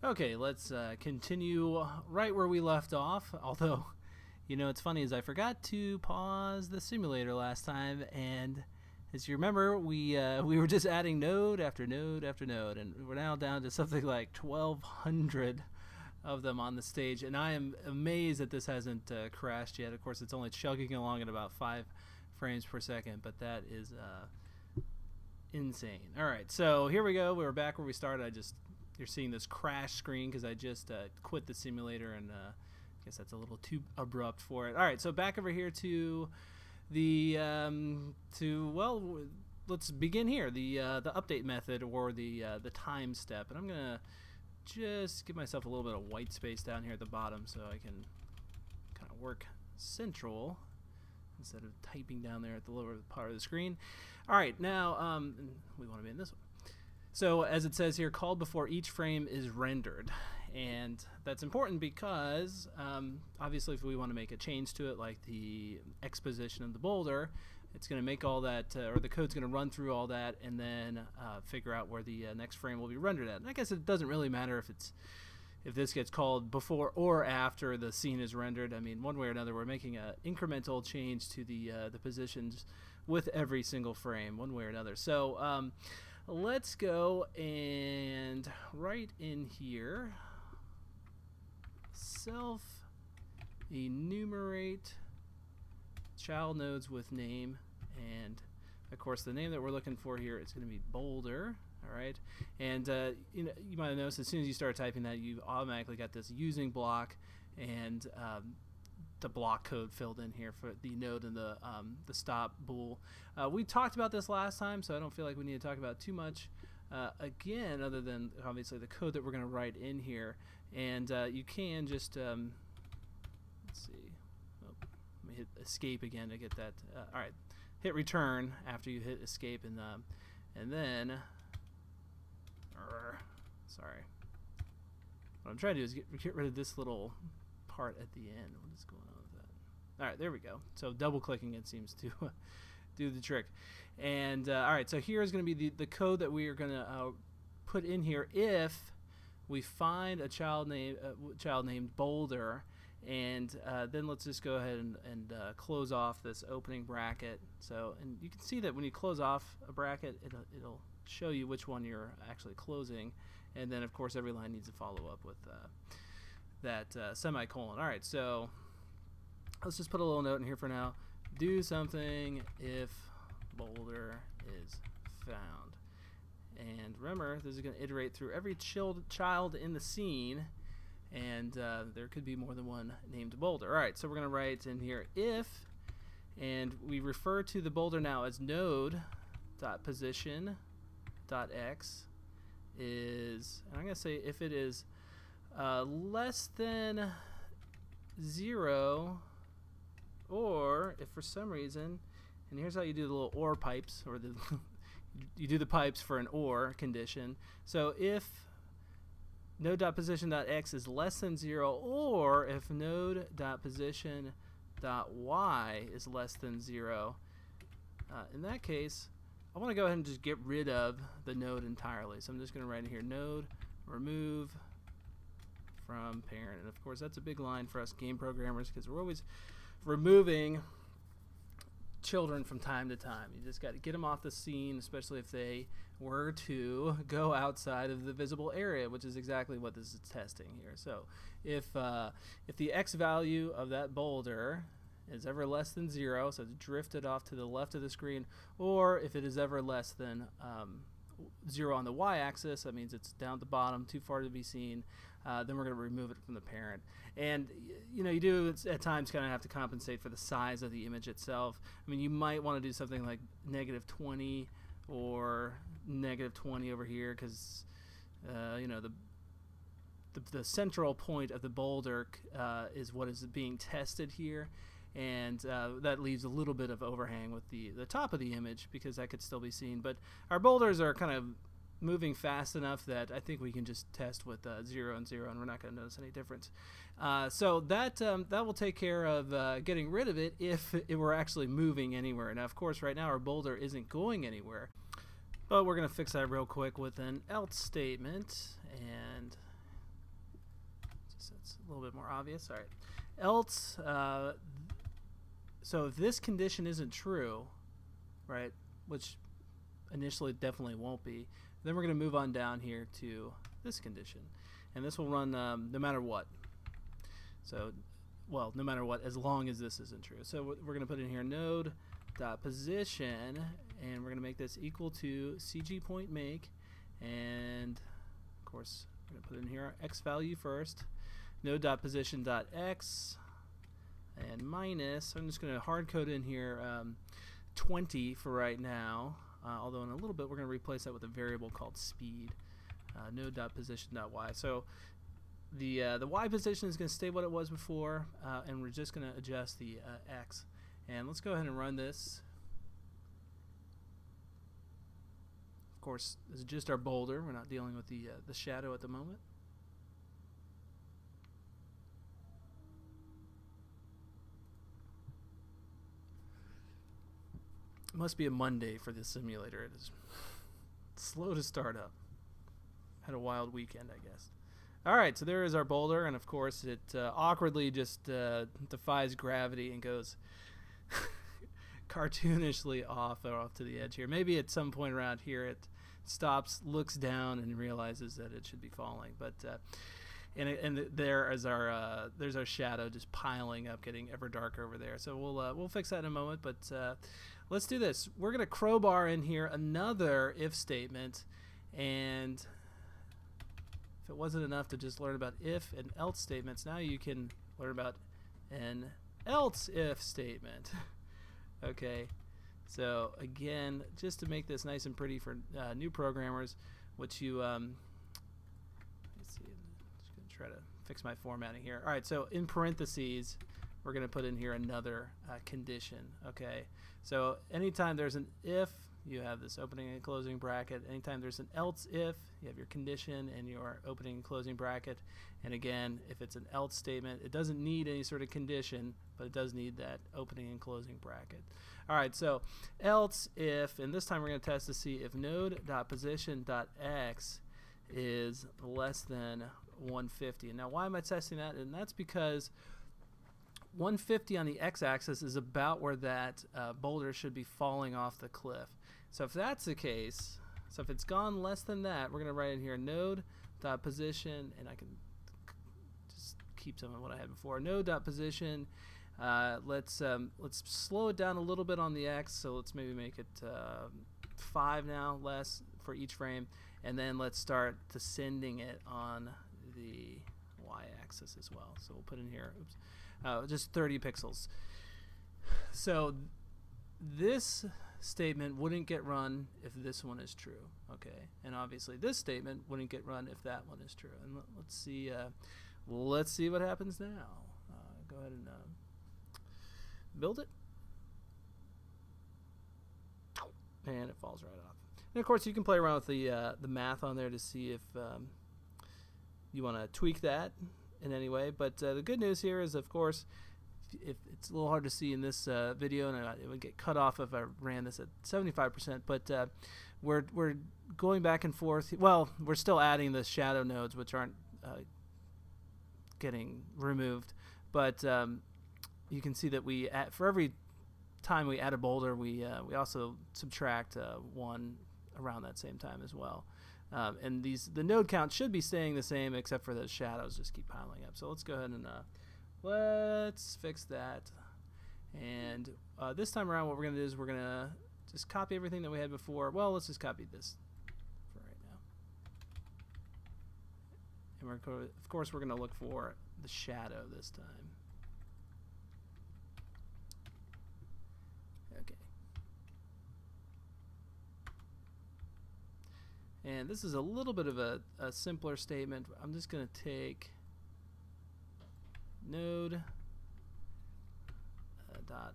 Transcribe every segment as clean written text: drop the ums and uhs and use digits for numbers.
Okay, let's continue right where we left off. Although, it's funny is I forgot to pause the simulator last time, and as you remember, we were just adding node after node after node, and we're now down to something like 1,200 of them on the stage. And I am amazed that this hasn't crashed yet. Of course, it's only chugging along at about 5 frames per second, but that is insane. All right, so here we go. We're back where we started. You're seeing this crash screen because I just quit the simulator, and I guess that's a little too abrupt for it. All right, so back over here to the let's begin here. The update method, or the time step, and I'm gonna just give myself a little bit of white space down here at the bottom so I can kind of work central instead of typing down there at the lower part of the screen. All right, now we want to be in this one. So as it says here, called before each frame is rendered. And that's important because obviously if we want to make a change to it, like the X position of the boulder, it's going to make all that, or the code's going to run through all that and then figure out where the next frame will be rendered at. And I guess it doesn't really matter if this gets called before or after the scene is rendered. I mean, one way or another, we're making an incremental change to the positions with every single frame, one way or another. So let's go and write in here self enumerate child nodes with name, and of course the name that we're looking for here is going to be boulder. All right, and you might have noticed as soon as you start typing that, you automatically got this using block and the block code filled in here for the node and the stop bool. We talked about this last time, so I don't feel like we need to talk about it too much again, other than obviously the code that we're going to write in here. And you can just let's see. Oh, let me hit escape again to get that. All right, hit return after you hit escape, and then sorry. What I'm trying to do is get rid of this little part at the end. What is going on with that? All right, there we go. So double clicking it seems to do the trick. And all right, so here is going to be the code that we are going to put in here if we find a child named Boulder, and then let's just go ahead and close off this opening bracket. So, and you can see that when you close off a bracket, it'll show you which one you're actually closing, and then of course every line needs to follow up with that semicolon. All right, so let's just put a little note in here for now. Do something if boulder is found. And remember, this is going to iterate through every child in the scene, and there could be more than one named boulder. All right, so we're going to write in here if, and we refer to the boulder now as node.position.x is, and I'm going to say if it is less than 0, or if for some reason, and here's how you do the little OR pipes, or the you do the pipes for an OR condition. So if node.position.x is less than 0, or if node.position.y is less than 0, in that case, I want to go ahead and just get rid of the node entirely. So I'm just going to write in here node remove from parent. And of course, that's a big line for us game programmers because we're always removing children from time to time. You just got to get them off the scene, especially if they were to go outside of the visible area, which is exactly what this is testing here. So if the X value of that boulder is ever less than 0, so it's drifted off to the left of the screen, or if it is ever less than 0 on the y-axis, that means it's down at the bottom, too far to be seen, then we're going to remove it from the parent. And you do at times kind of have to compensate for the size of the image itself. I mean, you might want to do something like -20 or -20 over here, because the central point of the boulder is what is being tested here, and that leaves a little bit of overhang with the top of the image because that could still be seen. But our boulders are kind of moving fast enough that I think we can just test with 0 and 0, and we're not going to notice any difference. So that will take care of getting rid of it if it were actually moving anywhere. Now, of course, right now our boulder isn't going anywhere, but we're going to fix that real quick with an else statement, and a little bit more obvious. All right. Else, so if this condition isn't true, right, which initially definitely won't be, then we're going to move on down here to this condition. And this will run no matter what. So, well, no matter what, as long as this isn't true. So we're going to put in here node.position, and we're going to make this equal to cg.make, and of course we're going to put in here our x value first, node.position.x, and minus, I'm just going to hard code in here 20 for right now, although in a little bit we're going to replace that with a variable called speed, node.position.y. So the y position is going to stay what it was before, and we're just going to adjust the x. And let's go ahead and run this. Of course, this is just our boulder. We're not dealing with the shadow at the moment. It must be a Monday for this simulator. It is slow to start up. Had a wild weekend, I guess. Alright, so there is our boulder, and of course it awkwardly just defies gravity and goes cartoonishly off to the edge here. Maybe at some point around here it stops, looks down, and realizes that it should be falling. But and there is our there's our shadow just piling up, getting ever darker over there. So we'll fix that in a moment. But let's do this. We're gonna crowbar in here another if statement, and if it wasn't enough to just learn about if and else statements, now you can learn about an else if statement. Okay, so again, just to make this nice and pretty for new programmers, what you let's see, I'm just gonna try to fix my formatting here. All right, so in parentheses, we're gonna put in here another condition. Okay, so anytime there's an if, you have this opening and closing bracket. Anytime there's an else if, you have your condition and your opening and closing bracket. And again, if it's an else statement, it doesn't need any sort of condition, but it does need that opening and closing bracket. All right, so else if, and this time we're going to test to see if node.position.x is less than 150. And now why am I testing that? And that's because 150 on the x-axis is about where that boulder should be falling off the cliff. So if that's the case, so if it's gone less than that, we're going to write in here node.position, and I can just keep some of what I had before. Node.position, let's slow it down a little bit on the x, so let's maybe make it 5 now, less for each frame, and then let's start descending it on the y-axis as well. So we'll put in here, just 30 pixels. So this statement wouldn't get run if this one is true, okay? And obviously this statement wouldn't get run if that one is true. And let's see what happens now. Go ahead and build it, and it falls right off. And of course you can play around with the math on there to see if you want to tweak that in any way. But the good news here is, of course, if it's a little hard to see in this video, and it would get cut off if I ran this at 75%, but we're going back and forth. Well, we're still adding the shadow nodes, which aren't getting removed, but you can see that we for every time we add a boulder, we also subtract 1 around that same time as well. And the node count should be staying the same, except for the shadows just keep piling up. So let's go ahead and let's fix that. And this time around, what we're going to do is we're going to just copy everything that we had before. Well, let's just copy this for right now. And of course, we're going to look for the shadow this time. Okay. And this is a little bit of a simpler statement. I'm just going to take node dot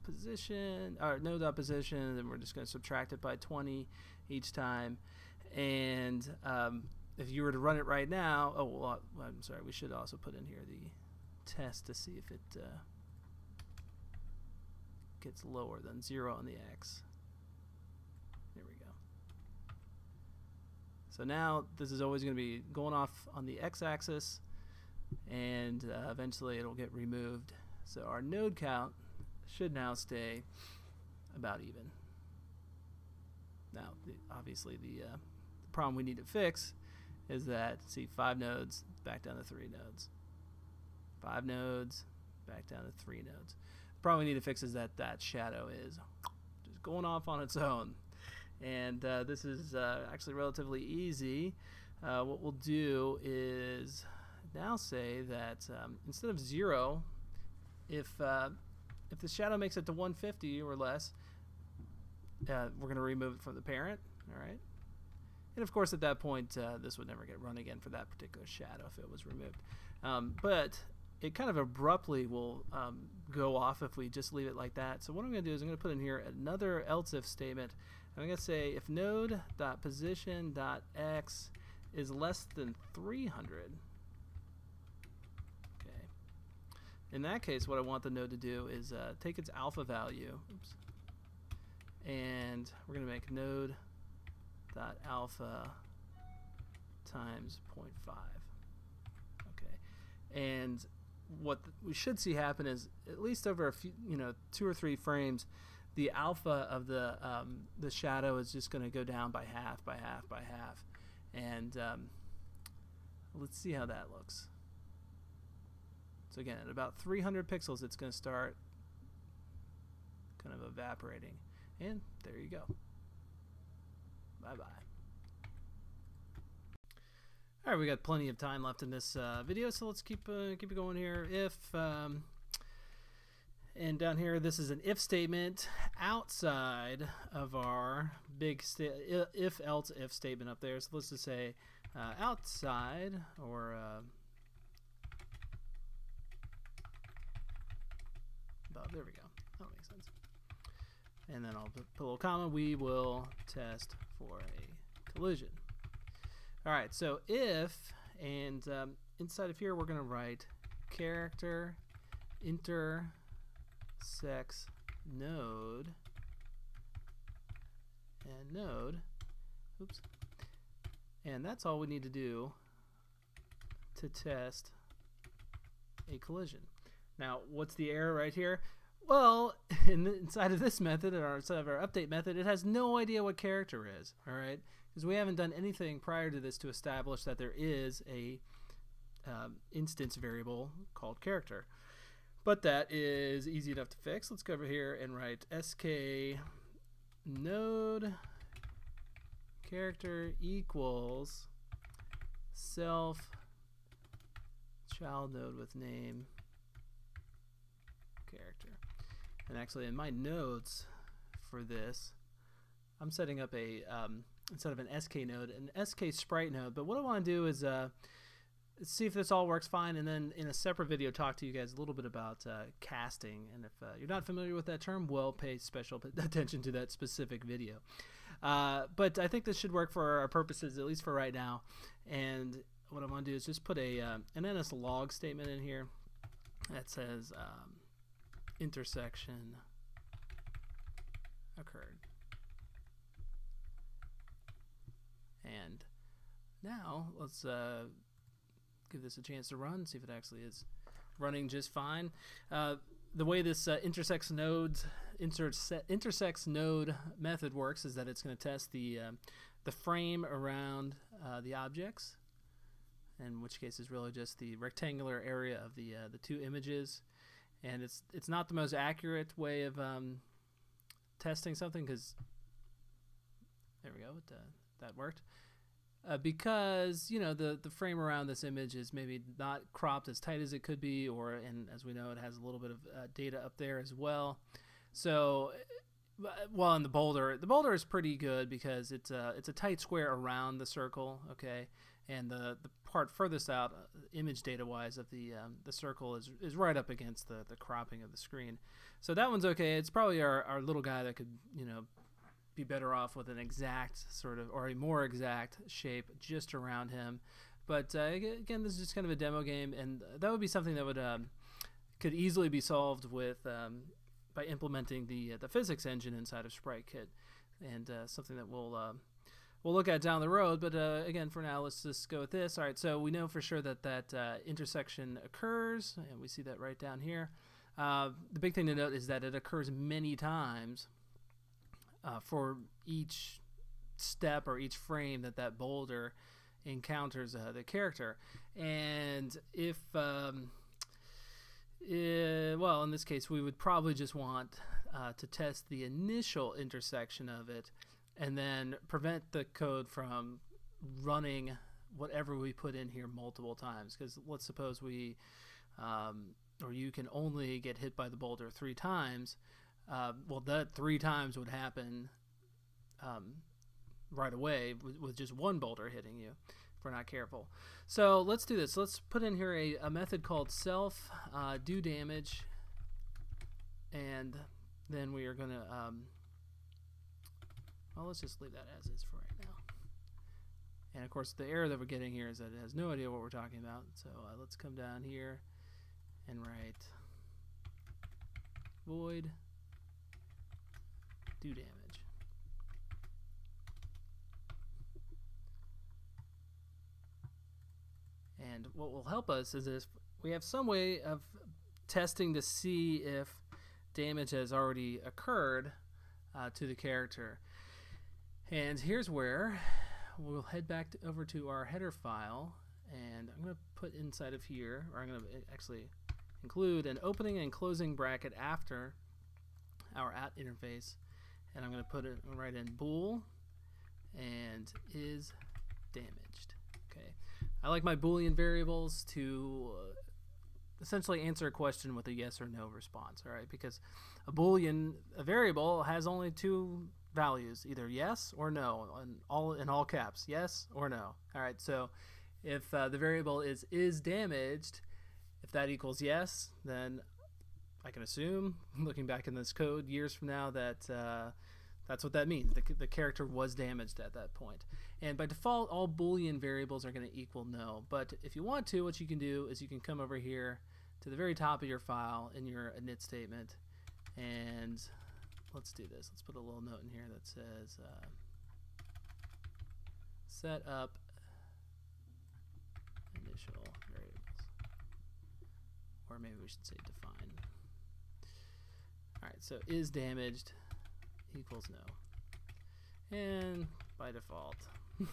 position, or node dot position, and we're just going to subtract it by 20 each time. And if you were to run it right now, oh well, I'm sorry, we should also put in here the test to see if it gets lower than 0 on the x. There we go. So now this is always going to be going off on the x-axis. and eventually it'll get removed. So our node count should now stay about even. Now, obviously, the problem we need to fix is that, see, 5 nodes, back down to 3 nodes. 5 nodes, back down to 3 nodes. The problem we need to fix is that shadow is just going off on its own. And this is actually relatively easy. What we'll do is now say that instead of 0, if the shadow makes it to 150 or less, we're going to remove it from the parent. All right. And of course, at that point, this would never get run again for that particular shadow if it was removed. But it kind of abruptly will go off if we just leave it like that. So what I'm going to do is I'm going to put in here another else if statement. I'm going to say if node.position.x is less than 300. Okay. In that case, what I want the node to do is take its alpha value. Oops. And we're going to make node.alpha times 0.5. Okay. And what we should see happen is, at least over a few, 2 or 3 frames, the alpha of the shadow is just going to go down by half, by half, by half. And let's see how that looks. So again, at about 300 pixels, it's going to start kind of evaporating. And there you go. Bye-bye. All right, we got plenty of time left in this video, so let's keep it going here. If and down here, this is an if statement outside of our big if-else if statement up there. So let's just say outside, or above. There we go. That makes sense. And then I'll put a little comma. We will test for a collision. All right, so if, and inside of here we're going to write character intersects node and node. Oops. And that's all we need to do to test a collision. Now, what's the error right here? Well, inside of this method, or inside of our update method, it has no idea what character is, all right? Because we haven't done anything prior to this to establish that there is a instance variable called character. But that is easy enough to fix. Let's go over here and write sk node character equals self child node with name character. And actually, in my notes for this, I'm setting up a instead of an SK node, an SK Sprite node. But what I want to do is see if this all works fine, and then in a separate video talk to you guys a little bit about casting. And if you're not familiar with that term, well, pay special attention to that specific video. But I think this should work for our purposes, at least for right now. And what I want to do is just put an NSLog statement in here that says intersection occurred. And now let's give this a chance to run, see if it actually is running just fine. The way this intersects node method works is that it's going to test the frame around the objects, in which case is really just the rectangular area of the 2 images. And it's not the most accurate way of testing something, because there we go, that worked. Because the frame around this image is maybe not cropped as tight as it could be, and as we know, it has a little bit of data up there as well. So, well, in the boulder is pretty good because it's a tight square around the circle, okay, and the part furthest out, image data wise, of the circle is right up against the cropping of the screen. So that one's okay. It's probably our little guy that could be better off with an exact sort of, or a more exact shape just around him. But again, this is just kind of a demo game, and that would be something that would could easily be solved with by implementing the physics engine inside of Sprite Kit, and something that we'll we'll look at down the road. But again, for now, let's just go with this. All right, so we know for sure that intersection occurs, and we see that right down here. The big thing to note is that it occurs many times for each step or each frame that boulder encounters the character. And if well, in this case, we would probably just want to test the initial intersection of it and then prevent the code from running whatever we put in here multiple times. Because let's suppose we or you can only get hit by the boulder 3 times. Well, that 3 times would happen right away with just one boulder hitting you if we're not careful. So let's do this. Let's put in here a method called self do damage, and then we are going to well, let's just leave that as is for right now. And of course the error that we're getting here is that it has no idea what we're talking about. So let's come down here and write void do damage. And what will help us is if we have some way of testing to see if damage has already occurred to the character. And here's where we'll head back over to our header file, and I'm going to put inside of here, or I'm going to actually include an opening and closing bracket after our at interface, and I'm going to put it right in bool and is damaged. Okay, I like my Boolean variables to essentially answer a question with a yes or no response. All right, because a variable has only 2 values, either yes or no, in all caps, yes or no. All right, so if the variable is damaged, if that equals yes, then I can assume, looking back in this code years from now, that that's what that means. The character was damaged at that point. And by default, all Boolean variables are going to equal no. But if you want to, what you can do is you can come over here to the very top of your file in your init statement, and let's do this. Let's put a little note in here that says set up initial variables, or maybe we should say define. All right, so is damaged equals no, and by default there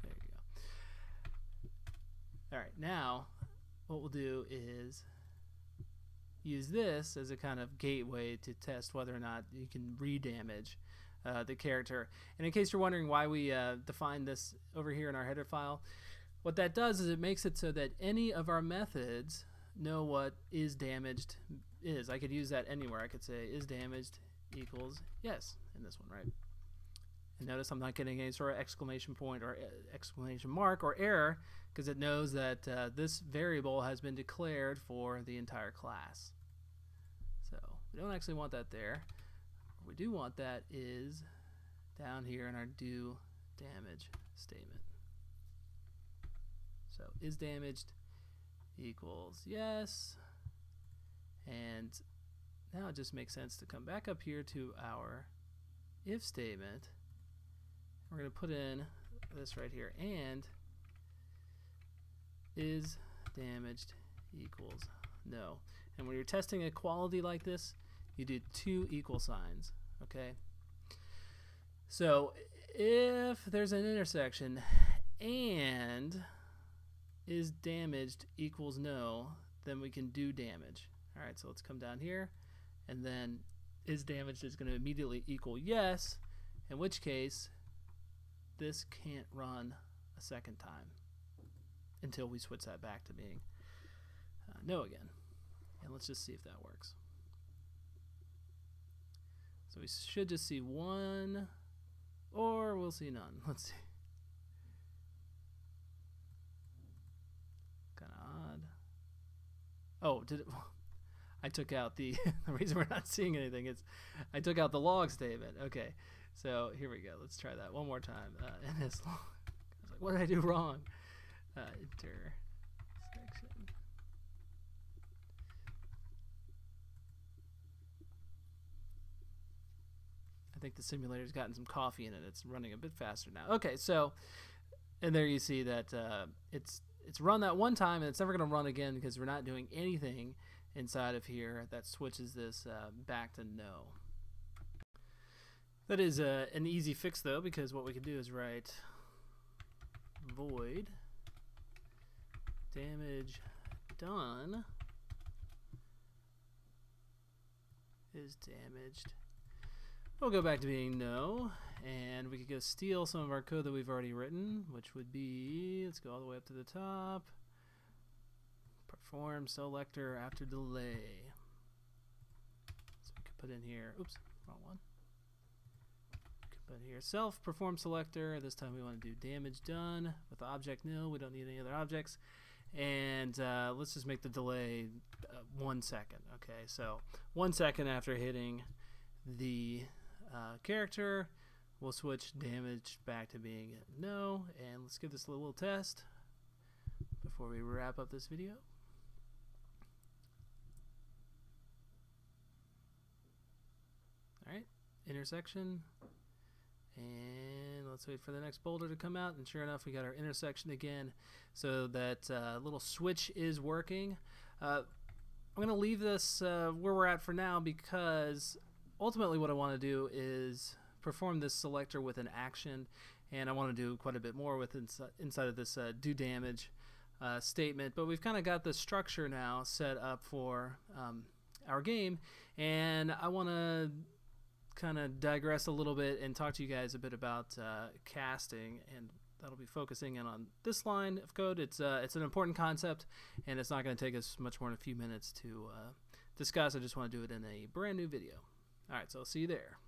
you go. All right, now what we'll do is use this as a kind of gateway to test whether or not you can redamage the character. And in case you're wondering why we define this over here in our header file, what that does is it makes it so that any of our methods know what is damaged is. I could use that anywhere. I could say is damaged equals yes in this one, right? And notice I'm not getting any sort of exclamation point or exclamation mark or error, because it knows that this variable has been declared for the entire class. So we don't actually want that there. What we do want that is down here in our do damage statement. So is damaged equals yes, and now it just makes sense to come back up here to our if statement. We're going to put in this right here, and is damaged equals no. And when you're testing a quality like this, you do 2 equal signs. Okay, so if there's an intersection and is damaged equals no, then we can do damage. All right, so let's come down here, and then is damaged is going to immediately equal yes, in which case this can't run a second time until we switch that back to being no again. And let's just see if that works. So we should just see 1, or we'll see none. Let's see. Kind of odd. Oh, did it? I took out the the reason we're not seeing anything is I took out the log statement. Okay, so here we go. Let's try that one more time. NS log. I was like, what did I do wrong? Intersection. think the simulator's gotten some coffee in it. It's running a bit faster now. Okay, so, and there you see that it's run that one time, and it's never going to run again because we're not doing anything inside of here that switches this back to no. That is an easy fix, though, because what we can do is write void damage done is damaged. We'll go back to being no, and we could go steal some of our code that we've already written, which would be, let's go all the way up to the top, perform selector after delay. So we could put in here, oops, wrong one. We could put here self perform selector. This time we want to do damage done with the object nil. We don't need any other objects. And let's just make the delay 1 second. Okay, so 1 second after hitting the character, we'll switch damage back to being no. And let's give this a little test before we wrap up this video. Alright, intersection. And let's wait for the next boulder to come out, and sure enough we got our intersection again, so that little switch is working. I'm going to leave this where we're at for now, because ultimately what I want to do is perform this selector with an action, and I want to do quite a bit more with inside of this do damage statement. But we've kind of got the structure now set up for our game, and I want to kind of digress a little bit and talk to you guys a bit about casting, and that'll be focusing in on this line of code. It's an important concept, and it's not going to take us much more than a few minutes to discuss. I just want to do it in a brand new video. Alright, so I'll see you there.